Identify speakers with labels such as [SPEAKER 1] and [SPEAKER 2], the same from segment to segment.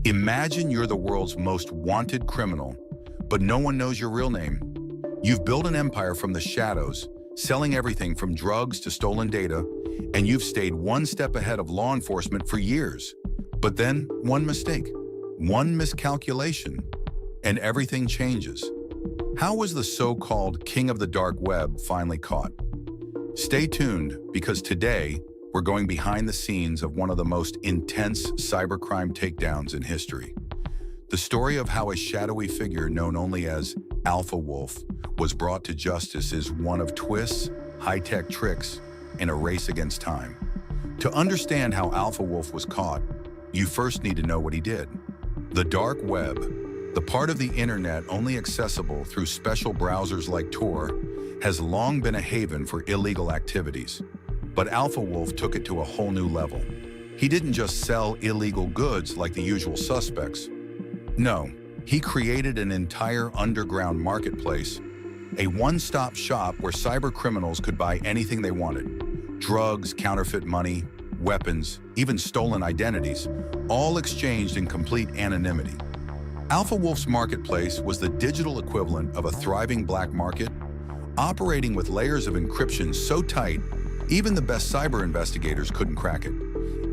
[SPEAKER 1] Imagine you're the world's most wanted criminal, but no one knows your real name. You've built an empire from the shadows, selling everything from drugs to stolen data, and you've stayed one step ahead of law enforcement for years. But then, one mistake, one miscalculation, and everything changes. How was the so-called king of the dark web finally caught? Stay tuned, because today, we're going behind the scenes of one of the most intense cybercrime takedowns in history. The story of how a shadowy figure known only as Alpha Wolf was brought to justice is one of twists, high-tech tricks, and a race against time. To understand how Alpha Wolf was caught, you first need to know what he did. The dark web, the part of the internet only accessible through special browsers like Tor, has long been a haven for illegal activities. But Alpha Wolf took it to a whole new level. He didn't just sell illegal goods like the usual suspects. No, he created an entire underground marketplace, a one-stop shop where cybercriminals could buy anything they wanted. Drugs, counterfeit money, weapons, even stolen identities, all exchanged in complete anonymity. Alpha Wolf's marketplace was the digital equivalent of a thriving black market, operating with layers of encryption so tight even the best cyber investigators couldn't crack it.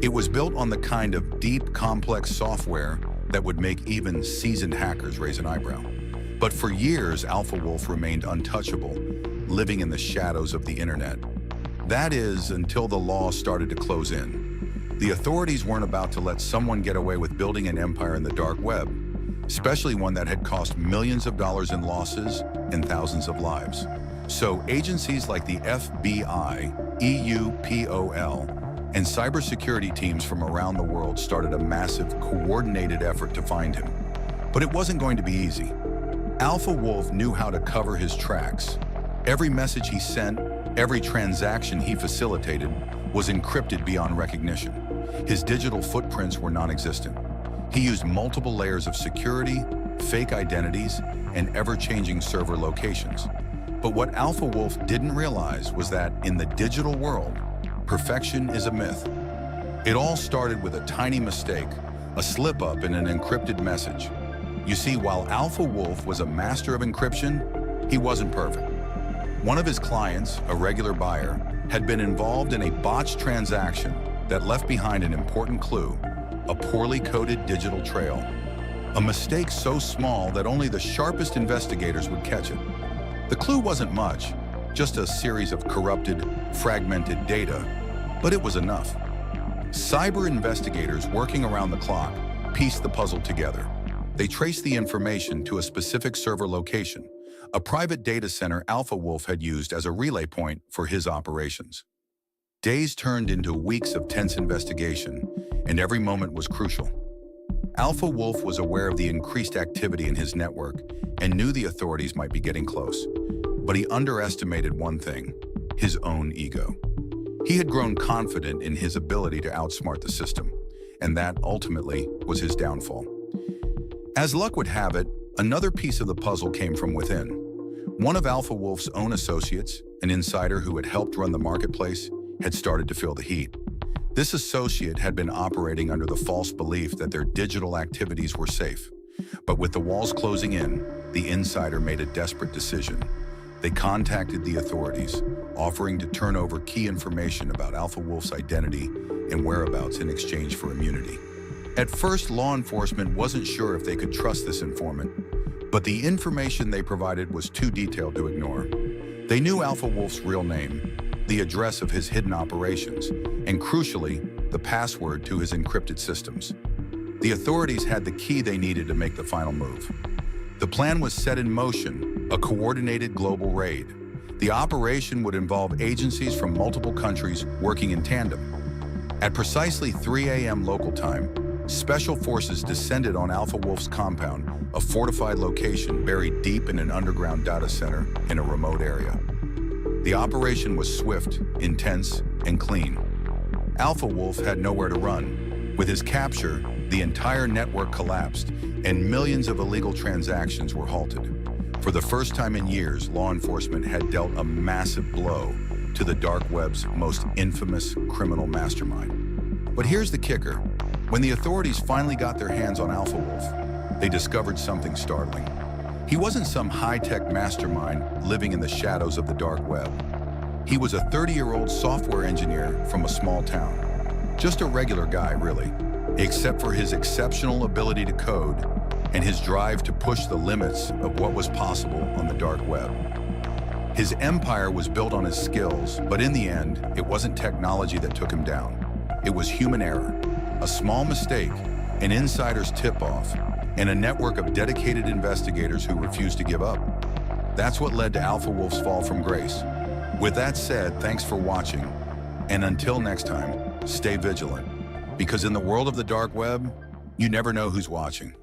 [SPEAKER 1] It was built on the kind of deep, complex software that would make even seasoned hackers raise an eyebrow. But for years, Alpha Wolf remained untouchable, living in the shadows of the internet. That is, until the law started to close in. The authorities weren't about to let someone get away with building an empire in the dark web, especially one that had cost millions of dollars in losses and thousands of lives. So agencies like the FBI, EUPOL, and cybersecurity teams from around the world started a massive, coordinated effort to find him. But it wasn't going to be easy. Alpha Wolf knew how to cover his tracks. Every message he sent, every transaction he facilitated, was encrypted beyond recognition. His digital footprints were non-existent. He used multiple layers of security, fake identities, and ever-changing server locations. But what Alpha Wolf didn't realize was that in the digital world, perfection is a myth. It all started with a tiny mistake, a slip-up in an encrypted message. You see, while Alpha Wolf was a master of encryption, he wasn't perfect. One of his clients, a regular buyer, had been involved in a botched transaction that left behind an important clue, a poorly coded digital trail. A mistake so small that only the sharpest investigators would catch it. The clue wasn't much, just a series of corrupted, fragmented data, but it was enough. Cyber investigators working around the clock pieced the puzzle together. They traced the information to a specific server location, a private data center Alpha Wolf had used as a relay point for his operations. Days turned into weeks of tense investigation, and every moment was crucial. Alpha Wolf was aware of the increased activity in his network and knew the authorities might be getting close. But he underestimated one thing, his own ego. He had grown confident in his ability to outsmart the system, and that ultimately was his downfall. As luck would have it, another piece of the puzzle came from within. One of Alpha Wolf's own associates, an insider who had helped run the marketplace, had started to feel the heat. This associate had been operating under the false belief that their digital activities were safe. But with the walls closing in, the insider made a desperate decision. They contacted the authorities, offering to turn over key information about Alpha Wolf's identity and whereabouts in exchange for immunity. At first, law enforcement wasn't sure if they could trust this informant, but the information they provided was too detailed to ignore. They knew Alpha Wolf's real name, the address of his hidden operations, and crucially, the password to his encrypted systems. The authorities had the key they needed to make the final move. The plan was set in motion, a coordinated global raid. The operation would involve agencies from multiple countries working in tandem. At precisely 3 a.m. local time, special forces descended on Alpha Wolf's compound, a fortified location buried deep in an underground data center in a remote area. The operation was swift, intense, and clean. Alpha Wolf had nowhere to run. With his capture, the entire network collapsed, and millions of illegal transactions were halted. For the first time in years, law enforcement had dealt a massive blow to the dark web's most infamous criminal mastermind. But here's the kicker. When the authorities finally got their hands on Alpha Wolf, they discovered something startling. He wasn't some high-tech mastermind living in the shadows of the dark web. He was a 30-year-old software engineer from a small town. Just a regular guy, really, except for his exceptional ability to code and his drive to push the limits of what was possible on the dark web. His empire was built on his skills, but in the end, it wasn't technology that took him down. It was human error, a small mistake, an insider's tip-off, and a network of dedicated investigators who refused to give up. That's what led to Alpha Wolf's fall from grace. With that said, thanks for watching, and until next time, stay vigilant, because in the world of the dark web, you never know who's watching.